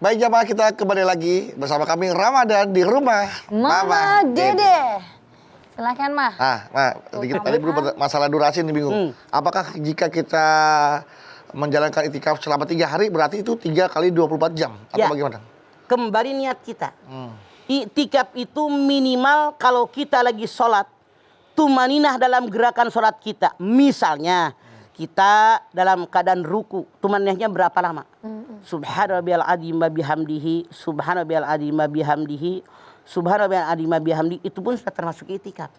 Baik jamaah, kita kembali lagi bersama kami Ramadan di rumah Mama Dede. Silakan Mah. Dikit tadi dulu masalah durasi nih bingung. Apakah jika kita menjalankan itikaf selama 3 hari berarti itu 3 kali 24 jam atau bagaimana? Kembali niat kita. Iktikaf itu minimal kalau kita lagi sholat, tumaninah dalam gerakan sholat kita. Misalnya kita dalam keadaan ruku, tumaninahnya berapa lama? Subhanallahil adzim wa bihamdihi, subhanallahil adzim wa bihamdihi, subhanallahil adzim wa bihamdihi, itu pun sudah termasuk iktikaf.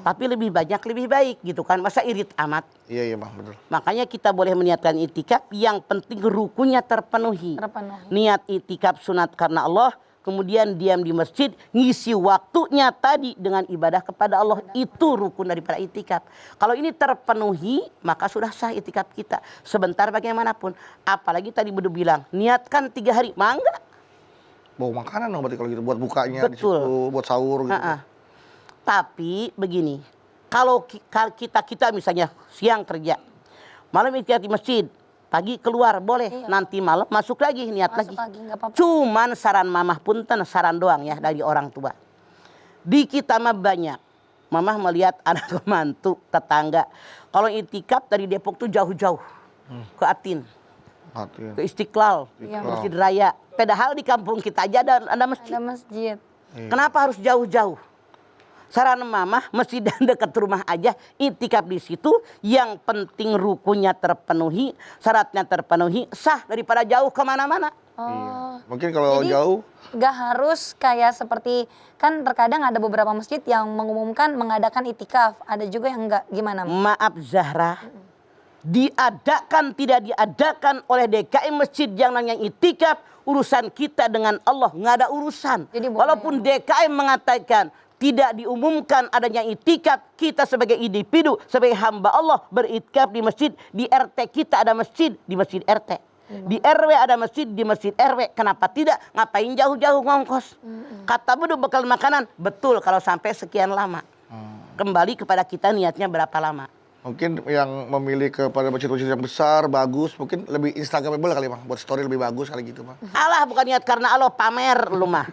Tapi lebih banyak lebih baik gitu kan, masa irit amat. Iya Bang, betul. Makanya kita boleh meniatkan iktikaf, yang penting rukunya terpenuhi. Niat iktikaf sunat karena Allah, kemudian diam di masjid, ngisi waktunya tadi dengan ibadah kepada Allah. Itu rukun daripada iktikaf. Kalau ini terpenuhi, maka sudah sah iktikaf kita. Sebentar bagaimanapun. Apalagi tadi Bedu bilang, niatkan 3 hari. Mangga. Bawa makanan dong berarti kalau gitu, buat bukanya. Betul. Di situ, buat sahur gitu. Tapi begini, kalau kita misalnya siang kerja, malam iktikaf di masjid, pagi keluar boleh, nanti malam masuk lagi, niat lagi. Cuman saran mamah punten, saran doang ya dari orang tua. Di kita mah banyak, mamah melihat anak mantu tetangga. Kalau iktikaf dari Depok tuh jauh-jauh ke Atin, ke Istiqlal, Masjid Raya. Padahal di kampung kita aja ada masjid. Kenapa harus jauh-jauh? Saran mamah masjid dekat rumah aja, iktikaf di situ. Yang penting rukunnya terpenuhi, syaratnya terpenuhi, sah daripada jauh kemana-mana. Mungkin kalau jadi, jauh gak harus kayak seperti, kan terkadang ada beberapa masjid yang mengumumkan mengadakan iktikaf, ada juga yang enggak. Gimana? Maaf Zahra, diadakan tidak diadakan oleh DKI masjid yang namanya iktikaf, urusan kita dengan Allah nggak ada urusan. Jadi, walaupun DKI mengatakan tidak diumumkan adanya iktikaf, kita sebagai individu, sebagai hamba Allah beriktikaf di masjid. Di RT kita ada masjid, di masjid RT. Di RW ada masjid, di masjid RW. Kenapa tidak? Ngapain jauh-jauh ngongkos? Kata Bedu bekal makanan, betul kalau sampai sekian lama. Kembali kepada kita niatnya berapa lama. mungkin yang memilih kepada masjid-masjid yang besar, bagus, mungkin lebih instagramable kali Bang, buat story lebih bagus kali gitu Bang. Allah bukan niat karena Allah, pamer lu mah.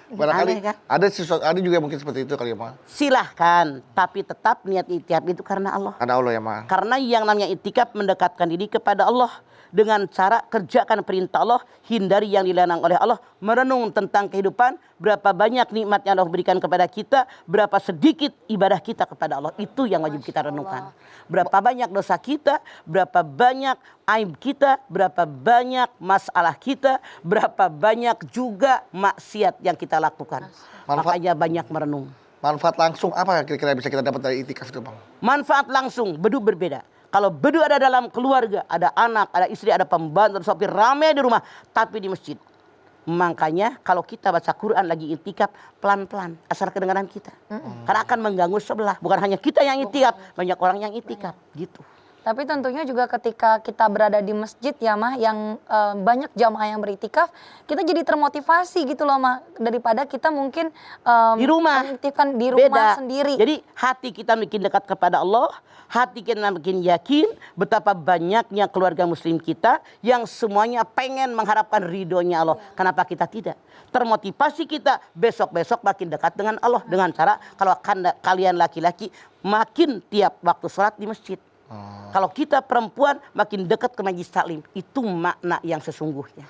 Barangkali kan? ada juga mungkin seperti itu kali ya Bang. Silahkan, tapi tetap niat iktikaf itu karena Allah. Karena Allah ya Bang. Karena yang namanya iktikaf mendekatkan diri kepada Allah dengan cara kerjakan perintah Allah, hindari yang dilarang oleh Allah, merenung tentang kehidupan, berapa banyak nikmat yang Allah berikan kepada kita, berapa sedikit ibadah kita kepada Allah. Itu yang wajib kita renungkan. Berapa banyak dosa kita, berapa banyak aib kita, berapa banyak masalah kita, berapa banyak juga maksiat yang kita lakukan. Makanya banyak merenung. Manfaat langsung apa kira-kira bisa kita dapat dari iktikaf itu Bang? Manfaat langsung, Bedu berbeda. Kalau Bedu ada dalam keluarga, ada anak, ada istri, ada pembantu, ada sopir, ramai di rumah, tapi di masjid. Makanya kalau kita baca Quran lagi iktikaf, pelan-pelan, asal kedengaran kita. Karena akan mengganggu sebelah. Bukan hanya kita yang iktikaf, banyak orang yang iktikaf, gitu. Tapi tentunya juga ketika kita berada di masjid ya Mah, yang banyak jamaah yang beriktikaf, kita jadi termotivasi gitu loh Mah, daripada kita mungkin di rumah, mengiktikafkan di rumah sendiri. Jadi hati kita makin dekat kepada Allah, hati kita makin yakin betapa banyaknya keluarga muslim kita yang semuanya pengen mengharapkan ridhonya Allah. Kenapa kita tidak? Termotivasi kita besok-besok makin dekat dengan Allah dengan cara kalau kalian laki-laki makin tiap waktu sholat di masjid. Kalau kita perempuan makin dekat ke majlis taklim. Itu makna yang sesungguhnya.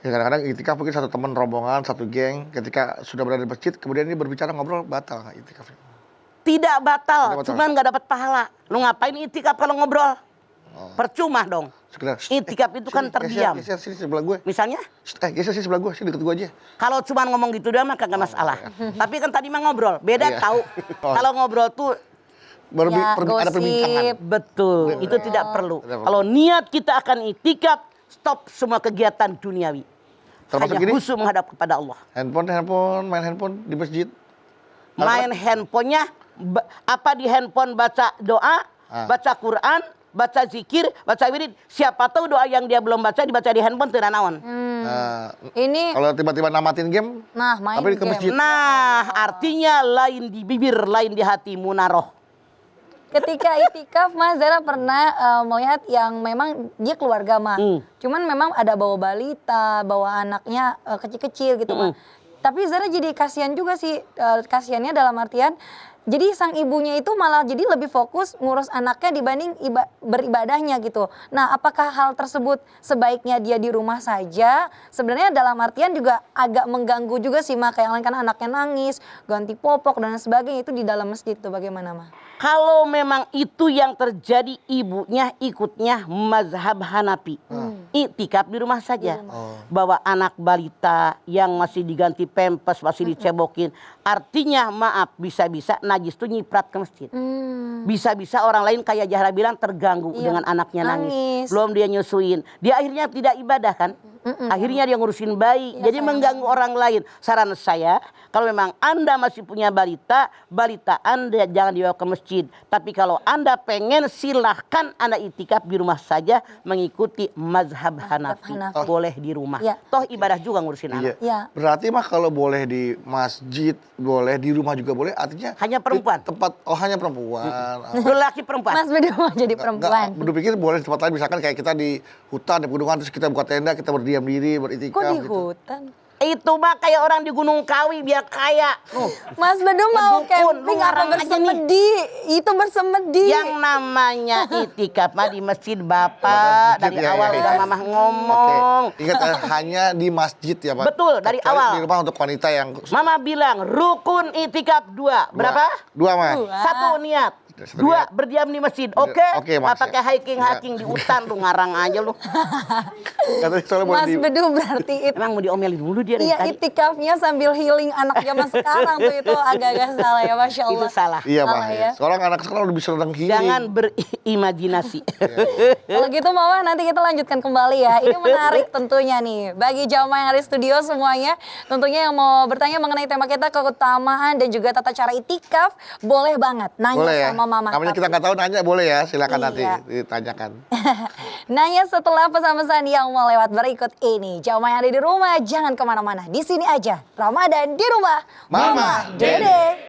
Ya kadang-kadang iktikaf mungkin satu teman rombongan, satu geng, ketika sudah berada di masjid, kemudian ini berbicara ngobrol, batal nggak iktikafnya? Tidak batal, cuman nggak dapat pahala. Lu ngapain iktikaf kalau ngobrol? Percuma dong. Iktikaf itu kan terdiam. Geser sini sebelah gue. Misalnya? Geser sini sebelah gue, sini deket gue aja. Kalau cuma ngomong gitu doang mah kagak masalah. Tapi kan tadi mah ngobrol, beda tahu. Kalau ngobrol tuh ada perbincangan. Betul, itu tidak perlu. Kalau niat kita akan iktikaf, stop semua kegiatan duniawi. Termasuk hanya khusyuk menghadap kepada Allah. Main handphone di masjid. Main handphonenya, apa di handphone baca doa, baca Quran, baca zikir, baca wirid. Siapa tahu doa yang dia belum baca dibaca di handphone tidak naon. Ini kalau tiba-tiba namatin game, main tapi ke masjid. Nah, artinya lain di bibir, lain di hati, munaroh. ketika itikaf Mas Zara pernah melihat yang memang dia keluarga mah. Cuman memang ada bawa balita, bawa anaknya kecil-kecil gitu mah. Tapi Zara jadi kasihan juga sih, kasihannya dalam artian jadi sang ibunya itu malah jadi lebih fokus ngurus anaknya dibanding beribadahnya gitu. Nah, apakah hal tersebut sebaiknya dia di rumah saja? Sebenarnya dalam artian juga agak mengganggu juga sih Ma, kayak kan anaknya nangis, ganti popok dan sebagainya itu di dalam masjid tuh bagaimana Ma? Kalau memang itu yang terjadi, ibunya ikutnya mazhab Hanafi. Iktikaf di rumah saja. Bawa anak balita yang masih diganti pempes, masih dicebokin. Artinya maaf, bisa-bisa najis itu nyiprat ke masjid. Bisa-bisa orang lain kayak Zahra bilang terganggu dengan anaknya nangis. Belum dia nyusuin. Dia akhirnya tidak ibadah kan. Akhirnya dia ngurusin bayi. Jadi mengganggu orang lain. Saran saya, kalau memang Anda masih punya balita, balita Anda jangan dibawa ke masjid. Tapi kalau Anda pengen, silahkan Anda itikaf di rumah saja mengikuti mazhab Hanafi. Boleh di rumah. Toh ibadah juga ngurusin anak. Berarti mah kalau boleh di masjid, boleh di rumah juga boleh. Artinya hanya perempuan. Hanya perempuan. Lelaki perempuan. Mas Bedu mau jadi perempuan. Bedu pikir boleh di tempat lain, misalkan kayak kita di hutan, di pegunungan, terus kita buka tenda, kita berdiam diri, beritikaf. Kok di gitu. hutan? Itu mah kayak orang di Gunung Kawi biar kaya. Mas Bedu mau camping apa bersemedi? Itu bersemedi. Yang namanya itikaf mah di masjid Bapak. Dari awal udah Mamah ngomong. Ingat hanya di masjid ya Pak? Betul, dari awal. Di rumah untuk wanita yang... Mama bilang rukun itikaf 2. Berapa? 2 Mas. 1 niat. 2 berdiam di masjid. Oke, Mas, pakai hiking di hutan lu ngarang aja lu. Mas Bedu berarti emang mau diomelin dulu dia dari iya, tadi. Itikafnya sambil healing anak zaman sekarang tuh itu agak-agak salah ya, Masya Allah. Itu salah. Iya Pak. Ya. Sekarang anak sekarang udah bisa healing. Jangan berimajinasi. Kalau gitu Mama nanti kita lanjutkan kembali ya. Ini menarik tentunya nih. Bagi jamaah yang ada di studio semuanya, tentunya yang mau bertanya mengenai tema kita keutamaan dan juga tata cara itikaf, boleh banget nanya boleh sama Mama. Namanya kita nggak tahu, nanya boleh ya, silakan nanti Iya. ditanyakan. Nanya setelah pesan-pesan yang mau lewat berikut ini. Jamaah yang ada di rumah jangan kemana-mana. Di sini aja. Ramadan di rumah. Mama Dede.